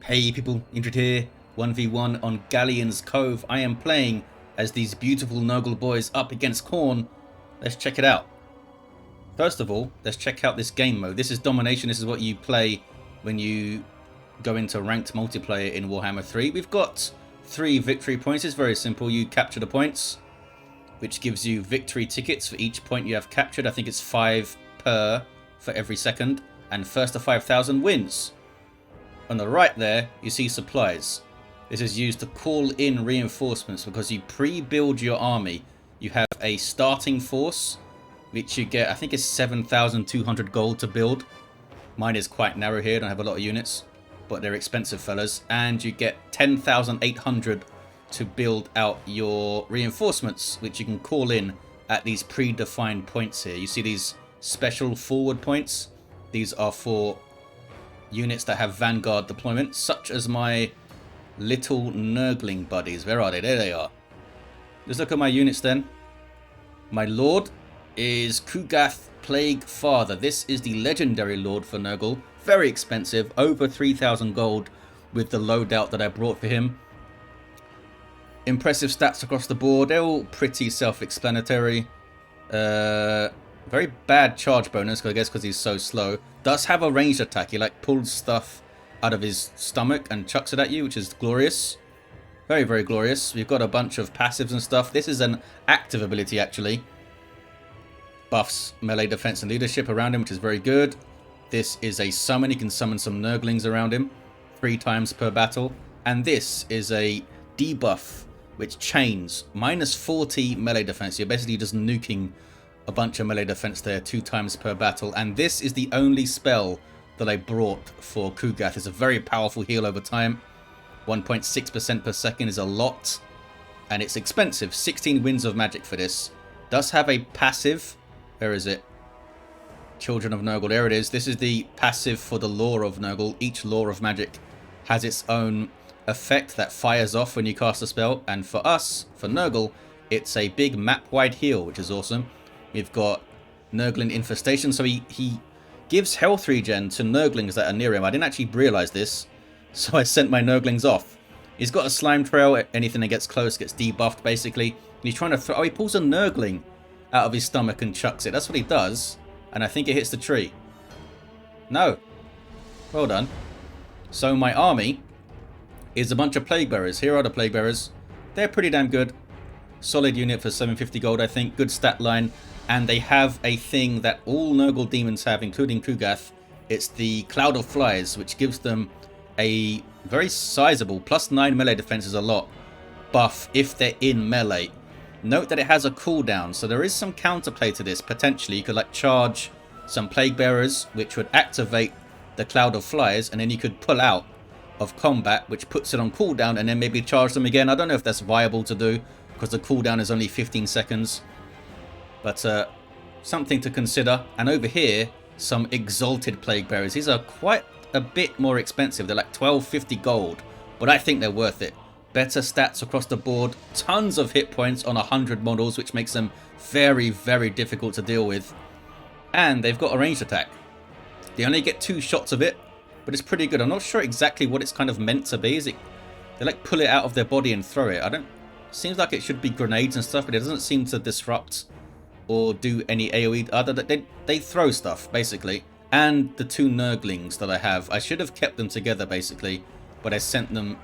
Hey people, Indrid here, 1v1 on Galleon's Cove. I am playing as these beautiful Nurgle boys up against Khorne. Let's check it out. First of all, let's check out this game mode. This is Domination. This is what you play when you go into ranked multiplayer in Warhammer 3. We've got 3 victory points. It's very simple. You capture the points, which gives you victory tickets for each point you have captured. I think it's 5 per for every second. And first to 5,000 wins. On the right there, you see supplies. This is used to call in reinforcements because you pre-build your army. You have a starting force, which you get, I think it's 7,200 gold to build. Mine is quite narrow here, don't have a lot of units, but they're expensive fellas. And you get 10,800 to build out your reinforcements, which you can call in at these predefined points here. You see these special forward points? These are for units that have vanguard deployment, such as my little Nurgling buddies. Where are they? There they are. Let's look at my units then. My lord is Kugath Plaguefather. This is the legendary lord for Nurgle. Very expensive, over 3,000 gold with the loadout that I brought for him. Impressive stats across the board. They're all pretty self-explanatory. Very bad charge bonus, I guess, because he's so slow. Does have a ranged attack. He like pulls stuff out of his stomach and chucks it at you, which is glorious. Very, very glorious. We've got a bunch of passives and stuff. This is an active ability, actually. Buffs melee defense and leadership around him, which is very good. This is a summon. He can summon some Nurglings around him 3 times per battle. And this is a debuff, which chains minus 40 melee defense. You're basically just nuking a bunch of melee defense there 2 times per battle. And this is the only spell that I brought for Kugath. It's a very powerful heal over time. 1.6% per second is a lot. And it's expensive. 16 winds of magic for this. Does have a passive. Where is it? Children of Nurgle. There it is. This is the passive for the Lore of Nurgle. Each Lore of Magic has its own effect that fires off when you cast a spell. And for us, for Nurgle, it's a big map-wide heal, which is awesome. We've got Nurgling Infestation, so he gives health regen to Nurglings that are near him. I didn't actually realise this, so I sent my Nurglings off. He's got a slime trail. Anything that gets close gets debuffed, basically. And he's trying to throw... Oh, he pulls a Nurgling out of his stomach and chucks it. That's what he does, and I think it hits the tree. No. Well done. So my army is a bunch of Plague Bearers. Here are the Plague Bearers. They're pretty damn good. Solid unit for 750 gold, I think. Good stat line. And they have a thing that all Nurgle demons have, including Kugath. It's the Cloud of Flies, which gives them a very sizable, +9 melee defense is a lot, buff if they're in melee. Note that it has a cooldown, so there is some counterplay to this, potentially. You could like charge some Plague Bearers, which would activate the Cloud of Flies, and then you could pull out of combat, which puts it on cooldown, and then maybe charge them again. I don't know if that's viable to do, because the cooldown is only 15 seconds. But something to consider. And over here, some Exalted Plague Bearers. These are quite a bit more expensive. They're like 1250 gold. But I think they're worth it. Better stats across the board. Tons of hit points on 100 models, which makes them very, very difficult to deal with. And they've got a ranged attack. They only get 2 shots of it, but it's pretty good. I'm not sure exactly what it's kind of meant to be. Is it? They like pull it out of their body and throw it. Seems like it should be grenades and stuff, but it doesn't seem to disrupt or do any AoE other than they throw stuff, basically. And the 2 Nurglings that I have, I should have kept them together, basically, but I sent them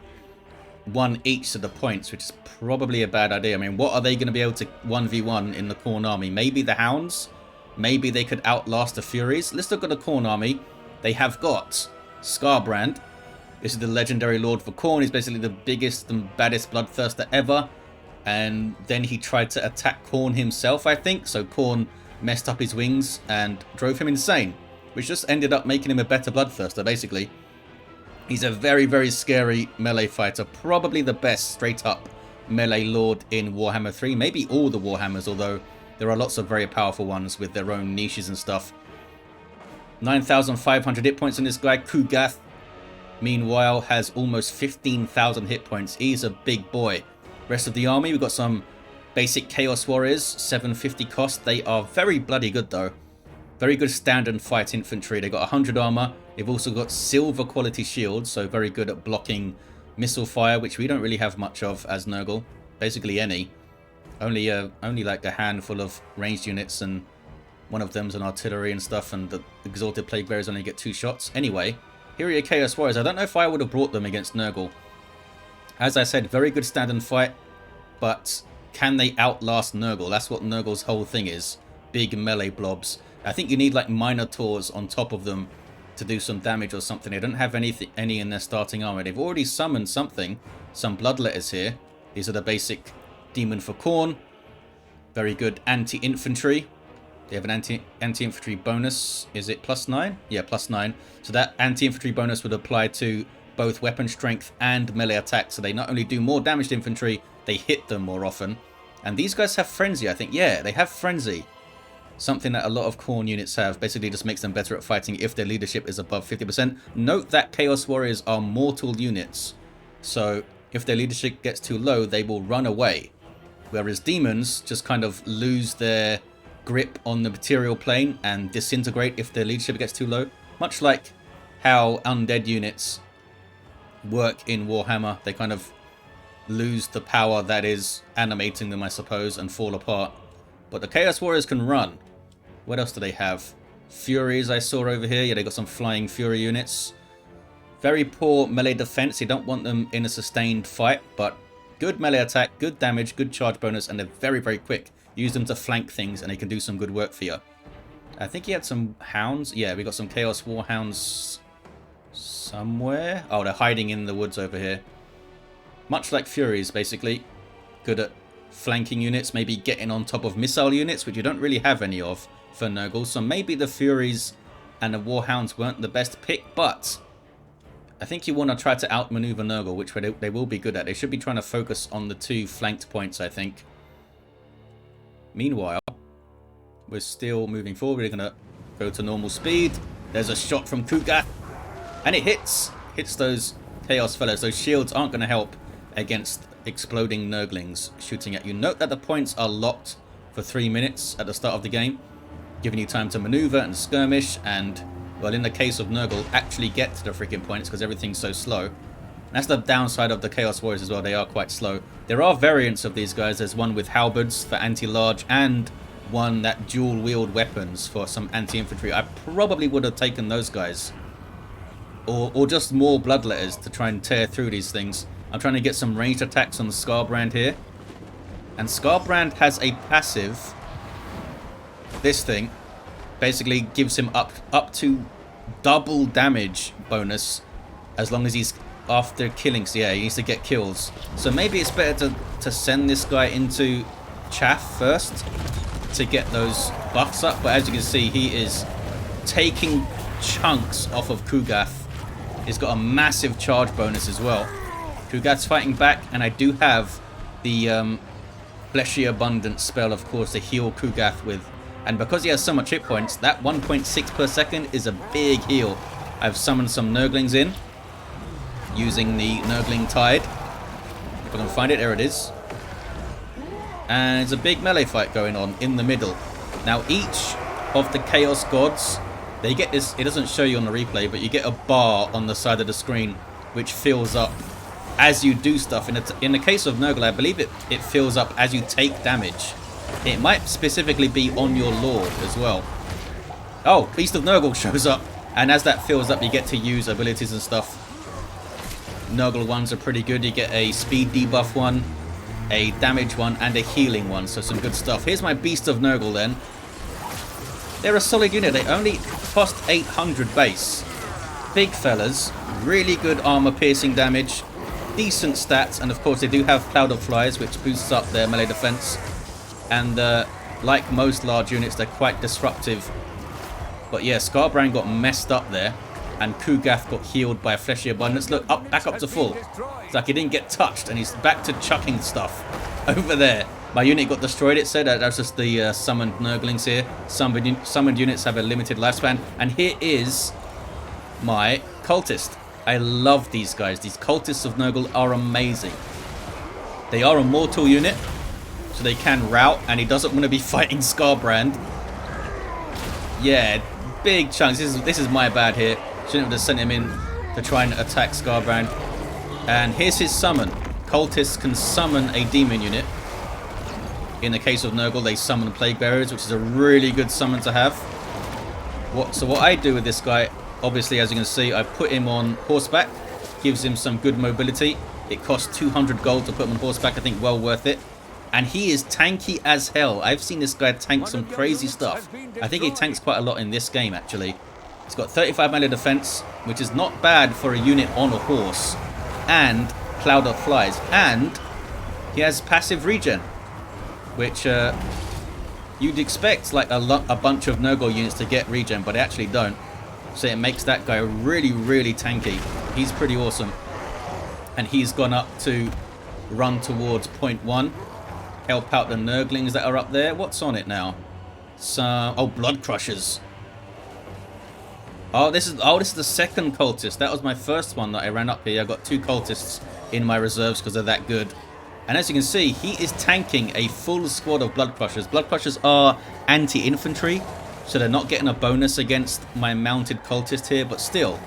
1 each to the points, which is probably a bad idea. I mean, what are they going to be able to 1v1 in the Khorne army? Maybe the Hounds? Maybe they could outlast the Furies? Let's look at the Khorne army. They have got Skarbrand. This is the legendary lord for Khorne. He's basically the biggest and baddest bloodthirster ever. And then he tried to attack Khorne himself, I think. So Khorne messed up his wings and drove him insane, which just ended up making him a better bloodthirster, basically. He's a very, very scary melee fighter. Probably the best straight-up melee lord in Warhammer 3. Maybe all the Warhammers, although there are lots of very powerful ones with their own niches and stuff. 9,500 hit points on this guy. Kugath, meanwhile, has almost 15,000 hit points. He's a big boy. Rest of the army, we've got some basic Chaos Warriors, 750 cost. They are very bloody good though. Very good stand and fight infantry. They got 100 armor, They've also got silver quality shields, so very good at blocking missile fire, which we don't really have much of as Nurgle. Basically any. Only like a handful of ranged units, and one of them's an artillery and stuff, and the Exalted Plaguebearers only get 2 shots. Anyway, here are your Chaos Warriors. I don't know if I would have brought them against Nurgle. As I said, very good stand and fight, but can they outlast Nurgle? That's what Nurgle's whole thing is. Big melee blobs. I think you need like Minotaurs on top of them to do some damage or something. They don't have any in their starting armor. They've already summoned something. Some bloodletters here. These are the basic demon for Khorne. Very good anti-infantry. They have an anti-infantry bonus. Is it +9? Yeah, +9. So that anti-infantry bonus would apply to both weapon strength and melee attack. So they not only do more damage to infantry, they hit them more often. And these guys have frenzy, I think. Yeah, they have frenzy. Something that a lot of Khorne units have. Basically just makes them better at fighting if their leadership is above 50%. Note that Chaos Warriors are mortal units. So if their leadership gets too low, they will run away. Whereas demons just kind of lose their grip on the material plane and disintegrate if their leadership gets too low. Much like how undead units work in Warhammer. They kind of lose the power that is animating them, I suppose, and fall apart. But the Chaos Warriors can run. What else do they have? Furies I saw over here. Yeah, they got some flying Fury units. Very poor melee defense. You don't want them in a sustained fight, but good melee attack, good damage, good charge bonus, and they're very, very quick. Use them to flank things and they can do some good work for you. I think he had some hounds. Yeah, we got some Chaos Warhounds somewhere. Oh, they're hiding in the woods over here. Much like Furies, basically. Good at flanking units, maybe getting on top of missile units, which you don't really have any of for Nurgle. So maybe the Furies and the Warhounds weren't the best pick, but I think you want to try to outmaneuver Nurgle, which they will be good at. They should be trying to focus on the 2 flanked points, I think. Meanwhile, we're still moving forward. We're going to go to normal speed. There's a shot from Kugath, and it hits those Chaos fellows. Those shields aren't going to help against exploding Nurglings shooting at you. Note that the points are locked for 3 minutes at the start of the game, giving you time to maneuver and skirmish and, well, in the case of Nurgle, actually get to the freaking points because everything's so slow. And that's the downside of the Chaos Warriors as well. They are quite slow. There are variants of these guys. There's one with halberds for anti-large and one that dual-wield weapons for some anti-infantry. I probably would have taken those guys. Or just more bloodletters to try and tear through these things. I'm trying to get some ranged attacks on the Skarbrand here. And Skarbrand has a passive. This thing basically gives him up to double damage bonus as long as he's after killing. So yeah, he needs to get kills. So maybe it's better to send this guy into chaff first to get those buffs up. But as you can see, he is taking chunks off of Kugath. He's got a massive charge bonus as well. Kugath's fighting back, and I do have the Fleshy Abundance spell, of course, to heal Kugath with. And because he has so much hit points, that 1.6 per second is a big heal. I've summoned some Nurglings in using the Nurgling Tide. If I can find it, there it is. And it's a big melee fight going on in the middle. Now, each of the Chaos Gods, they get this, it doesn't show you on the replay, but you get a bar on the side of the screen which fills up as you do stuff. In the case of Nurgle, I believe it fills up as you take damage. It might specifically be on your Lord as well. Oh, Beast of Nurgle shows up, and as that fills up, you get to use abilities and stuff. Nurgle ones are pretty good. You get a speed debuff one, a damage one, and a healing one, so some good stuff. Here's my Beast of Nurgle then. They're a solid unit. They only cost 800 base. Big fellas, really good armor piercing damage, decent stats, and of course they do have Cloud of Flies, which boosts up their melee defense. And like most large units, they're quite disruptive. But yeah, Skarbrand got messed up there, and Kugath got healed by a Fleshy Abundance. Look, back up to full. It's like he didn't get touched, and he's back to chucking stuff over there. My unit got destroyed, it said. That was just the summoned Nurglings here. Summoned units have a limited lifespan. And here is my Cultist. I love these guys. These Cultists of Nurgle are amazing. They are a mortal unit, so they can rout, and he doesn't want to be fighting Skarbrand. Yeah, big chunks. This is my bad here. Shouldn't have just sent him in to try and attack Skarbrand. And here's his summon. Cultists can summon a demon unit. In the case of Nurgle, they summon Plague Bearers, which is a really good summon to have. So what I do with this guy, obviously, as you can see, I put him on horseback. Gives him some good mobility. It costs 200 gold to put him on horseback. I think well worth it. And he is tanky as hell. I've seen this guy tank some crazy stuff. I think he tanks quite a lot in this game, actually. He's got 35 melee defense, which is not bad for a unit on a horse. And Cloud of Flies. And he has passive regen, which you'd expect like a bunch of Nurgle units to get regen, but they actually don't. So it makes that guy really, really tanky. He's pretty awesome. And he's gone up to run towards point 1. Help out the Nurglings that are up there. What's on it now? Oh, Blood Crushers. Oh, this is the second cultist. That was my first one that I ran up here. I got 2 cultists in my reserves because they're that good. And as you can see, he is tanking a full squad of Blood Crushers. Blood Crushers are anti-infantry, so they're not getting a bonus against my mounted cultist here, but still.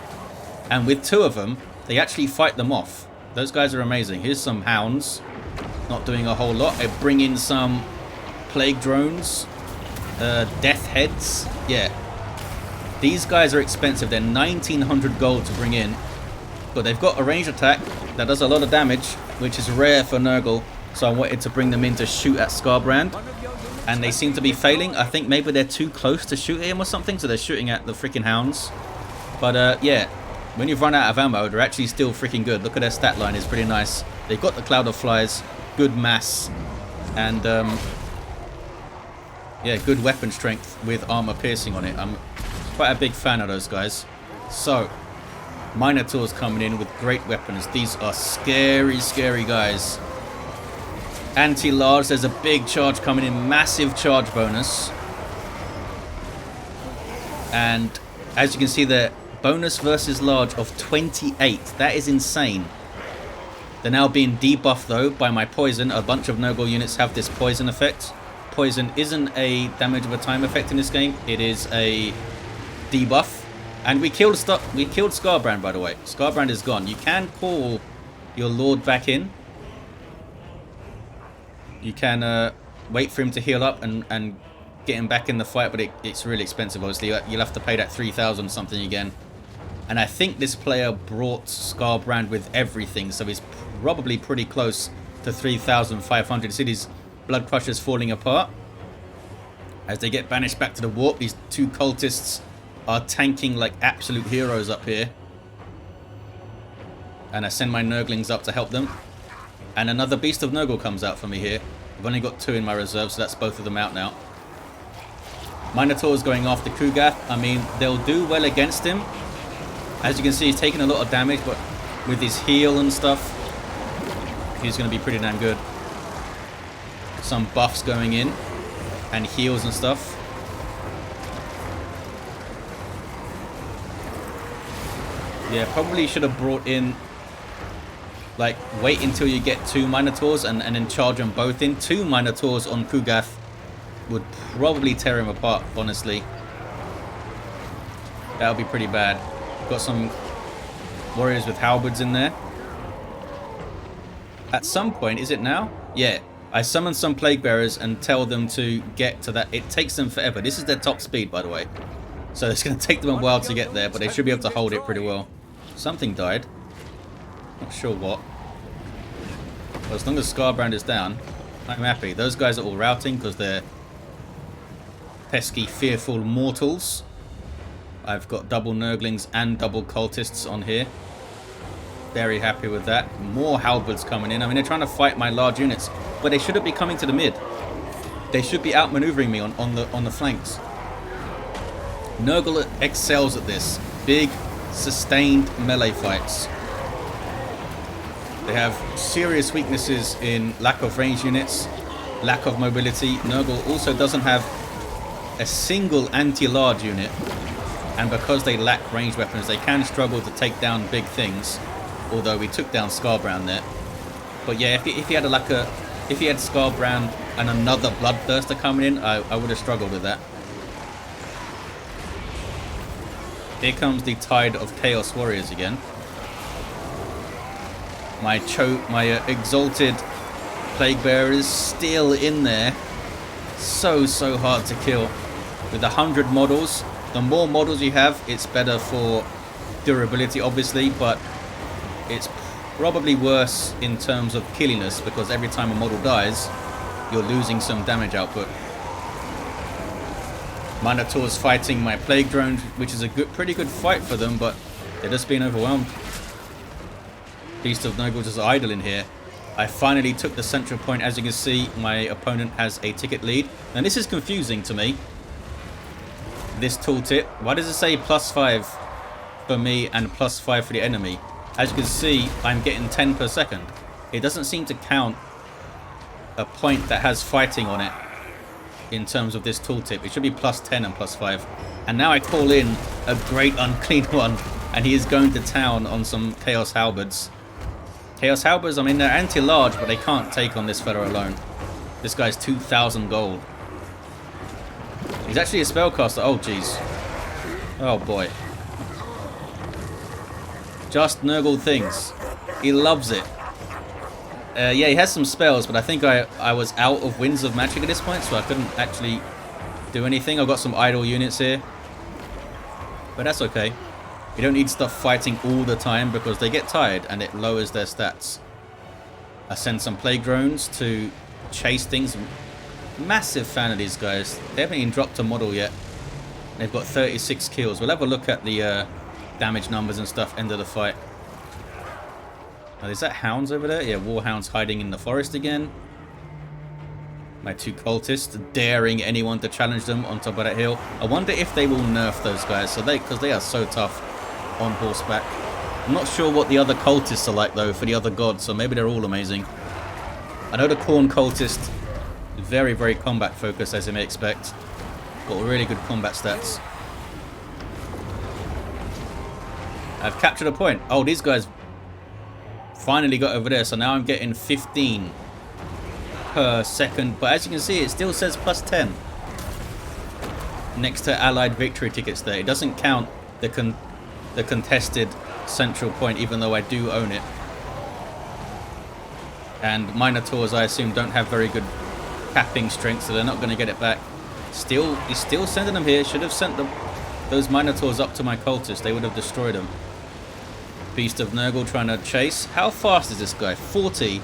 And with 2 of them, they actually fight them off. Those guys are amazing. Here's some hounds. Not doing a whole lot. I bring in some plague drones. Death heads. Yeah. These guys are expensive. They're 1900 gold to bring in. But they've got a ranged attack that does a lot of damage, which is rare for Nurgle. So I wanted to bring them in to shoot at Skarbrand. And they seem to be failing. I think maybe they're too close to shoot at him or something. So they're shooting at the freaking hounds. But yeah. When you've run out of ammo, they're actually still freaking good. Look at their stat line. It's pretty nice. They've got the Cloud of Flies. Good mass. And yeah, good weapon strength with armor piercing on it. I'm quite a big fan of those guys. So, Minotaurs coming in with great weapons. These are scary, scary guys. Anti-large, there's a big charge coming in. Massive charge bonus. And as you can see there, bonus versus large of 28. That is insane. They're now being debuffed though by my poison. A bunch of Nurgle units have this poison effect. Poison isn't a damage over time effect in this game. It is a debuff. And we killed Skarbrand, by the way. Skarbrand is gone. You can call your lord back in. You can wait for him to heal up and get him back in the fight, but it's really expensive, obviously. You'll have to pay that 3,000 something again. And I think this player brought Skarbrand with everything, so he's probably pretty close to 3,500. You see these Blood Crushers falling apart. As they get banished back to the warp, these 2 cultists are tanking like absolute heroes up here. And I send my Nurglings up to help them. And another Beast of Nurgle comes out for me here. I've only got 2 in my reserve, so that's both of them out now. Minotaurs going after Kugath. I mean, they'll do well against him. As you can see, he's taking a lot of damage, but with his heal and stuff, he's going to be pretty damn good. Some buffs going in, and heals and stuff. Yeah, probably should have brought in, like, wait until you get 2 Minotaurs and then charge them both in. 2 Minotaurs on Kugath would probably tear him apart, honestly. That would be pretty bad. Got some warriors with halberds in there. At some point, is it now? Yeah. I summon some Plague Bearers and tell them to get to that. It takes them forever. This is their top speed, by the way. So it's going to take them a while to get there, but they should be able to hold it pretty well. Something died. Not sure what. But as long as Skarbrand is down, I'm happy. Those guys are all routing because they're pesky, fearful mortals. I've got double Nurglings and double cultists on here. Very happy with that. More halberds coming in. I mean, they're trying to fight my large units, but they shouldn't be coming to the mid. They should be outmaneuvering me on the flanks. Nurgle excels at this. Big, sustained melee fights. They have serious weaknesses in lack of range units, lack of mobility. Nurgle also doesn't have a single anti-large unit. And because they lack ranged weapons, they can struggle to take down big things. Although we took down Skarbrand there. But yeah, if he had if he had Skarbrand and another Bloodthirster coming in, I would have struggled with that. Here comes the tide of Chaos Warriors again. My Exalted Plaguebearer is still in there. So hard to kill. With 100 models, the more models you have, it's better for durability, obviously, but it's probably worse in terms of killiness, because every time a model dies, you're losing some damage output. Minotaurs fighting my Plague Drones, which is a pretty good fight for them, but they're just being overwhelmed. Beast of Nurgle just idling here. I finally took the central point. As you can see, my opponent has a ticket lead. Now this is confusing to me. This tooltip. Why does it say +5 for me and +5 for the enemy? As you can see, I'm getting 10 per second. It doesn't seem to count a point that has fighting on it in terms of this tooltip. It should be +10 and +5. And now I call in a great unclean one, and he is going to town on some Chaos Halberds. Chaos Halberds, I mean, they're anti-large, but they can't take on this fella alone. This guy's 2,000 gold. He's actually a spellcaster. Oh, jeez. Oh, boy. Just Nurgle things. He loves it. Yeah, he has some spells, but I think I was out of Winds of Magic at this point, so I couldn't actually do anything. I've got some idle units here. But that's okay. You don't need stuff fighting all the time because they get tired and it lowers their stats. I send some Plague Drones to chase things. Massive fan of these guys. They haven't even dropped a model yet. They've got 36 kills. We'll have a look at the damage numbers and stuff end of the fight. Oh, is that hounds over there? Yeah, warhounds hiding in the forest again. My two cultists daring anyone to challenge them on top of that hill. I wonder if they will nerf those guys, because they are so tough on horseback. I'm not sure what the other cultists are like though for the other gods, so maybe they're all amazing. I know the Khorne cultist, very combat focused, as you may expect. Got really good combat stats. I've captured a point. Oh, these guys finally got over there, so now I'm getting 15 per second, but as you can see, it still says +10 next to allied victory tickets there. It doesn't count the contested central point, even though I do own it. And Minotaurs, I assume, don't have very good capping strength, so they're not going to get it back. He's still sending them here. Should have sent those Minotaurs up to my cultists. They would have destroyed them. Beast of Nurgle trying to chase. How fast is this guy? 40.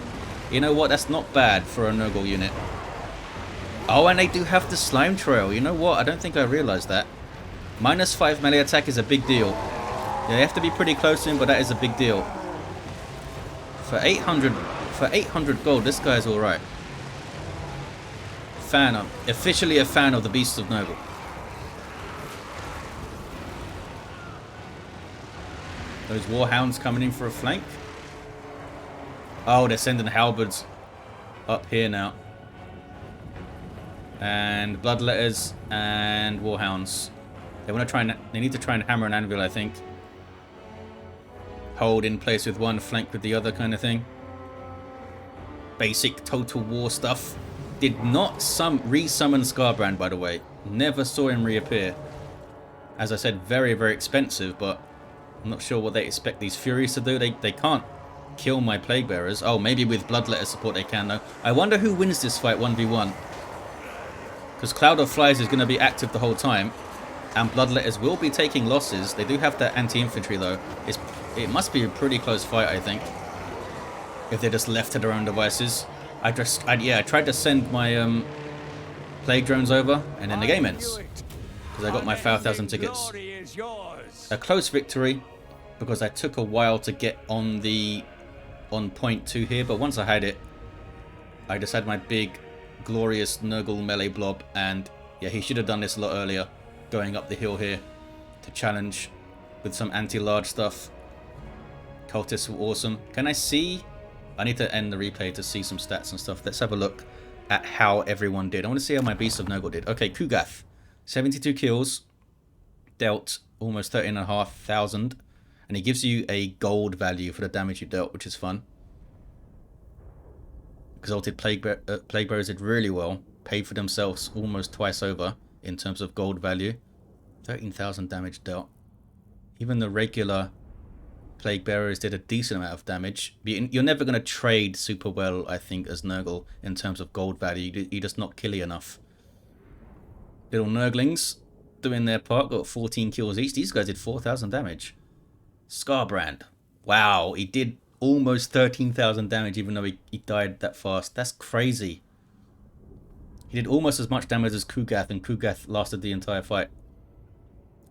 You know what? That's not bad for a Nurgle unit. Oh, and they do have the slime trail. You know what? I don't think I realized that. -5 melee attack is a big deal. Yeah, you have to be pretty close to him, but that is a big deal. For 800 gold, this guy's all right. Officially a fan of the Beasts of Nurgle. Those warhounds coming in for a flank. Oh, they're sending halberds up here now. And bloodletters and warhounds. They need to try and hammer an anvil, I think. Hold in place with one, flank with the other, kind of thing. Basic Total War stuff. Did not re-summon Skarbrand, by the way. Never saw him reappear. As I said, very expensive, but I'm not sure what they expect these Furies to do. They can't kill my Plague Bearers. Oh, maybe with Bloodletter support they can, though. I wonder who wins this fight 1v1. Because Cloud of Flies is going to be active the whole time. And Bloodletters will be taking losses. They do have that anti-infantry, though. It must be a pretty close fight, I think. If they're just left to their own devices. I tried to send my Plague Drones over, and then the game ends. Because I got my 5,000 tickets. A close victory, because I took a while to get on point 2 here, but once I had it, I just had my big, glorious Nurgle melee blob, and yeah, he should have done this a lot earlier, going up the hill here to challenge with some anti-large stuff. Cultists were awesome. Can I see? I need to end the replay to see some stats and stuff. Let's have a look at how everyone did. I want to see how my Beast of Nurgle did. Okay, Kugath, 72 kills, dealt almost 13,500, and he gives you a gold value for the damage you dealt, which is fun. Exalted Plaguebearers did really well, paid for themselves almost twice over in terms of gold value. 13,000 damage dealt. Even the regular Plague Bearers did a decent amount of damage. You're never going to trade super well, I think, as Nurgle in terms of gold value. You're just not killy enough. Little Nurglings doing their part, got 14 kills each. These guys did 4,000 damage. Skarbrand. Wow, he did almost 13,000 damage even though he died that fast. That's crazy. He did almost as much damage as Kugath, and Kugath lasted the entire fight.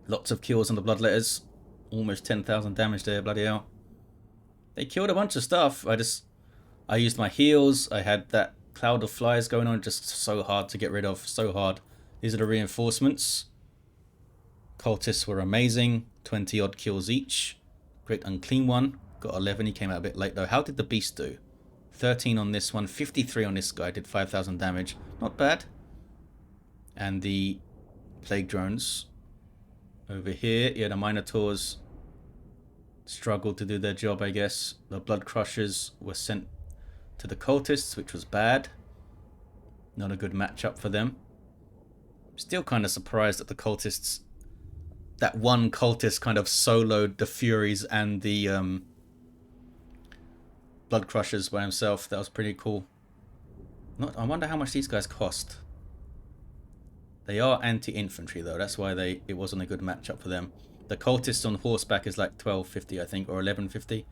Lots of kills on the Bloodletters. Almost 10,000 damage there, bloody hell. They killed a bunch of stuff. I used my heals. I had that cloud of flies going on, just so hard to get rid of, so hard. These are the reinforcements. Cultists were amazing. 20 odd kills each. Great Unclean One. Got 11. He came out a bit late though. How did the Beast do? 13 on this one. 53 on this guy. Did 5,000 damage. Not bad. And the Plague Drones. Over here, yeah, the Minotaurs struggled to do their job, I guess. The Blood Crushers were sent to the Cultists, which was bad. Not a good matchup for them. Still kind of surprised that the Cultists... That one Cultist kind of soloed the Furies and the Blood Crushers by himself. That was pretty cool. I wonder how much these guys cost. They are anti-infantry though, that's why it wasn't a good matchup for them. The Cultists on horseback is like 1250 I think, or 1150.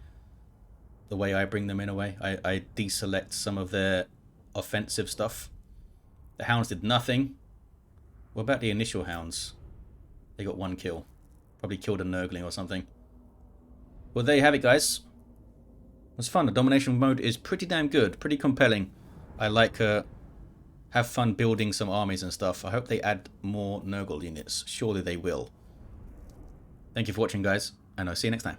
The way I bring them in a way. I deselect some of their offensive stuff. The Hounds did nothing. What about the initial Hounds? They got 1 kill. Probably killed a Nurgling or something. Well, there you have it, guys. It was fun. The domination mode is pretty damn good. Pretty compelling. I like... have fun building some armies and stuff. I hope they add more Nurgle units. Surely they will. Thank you for watching, guys, and I'll see you next time.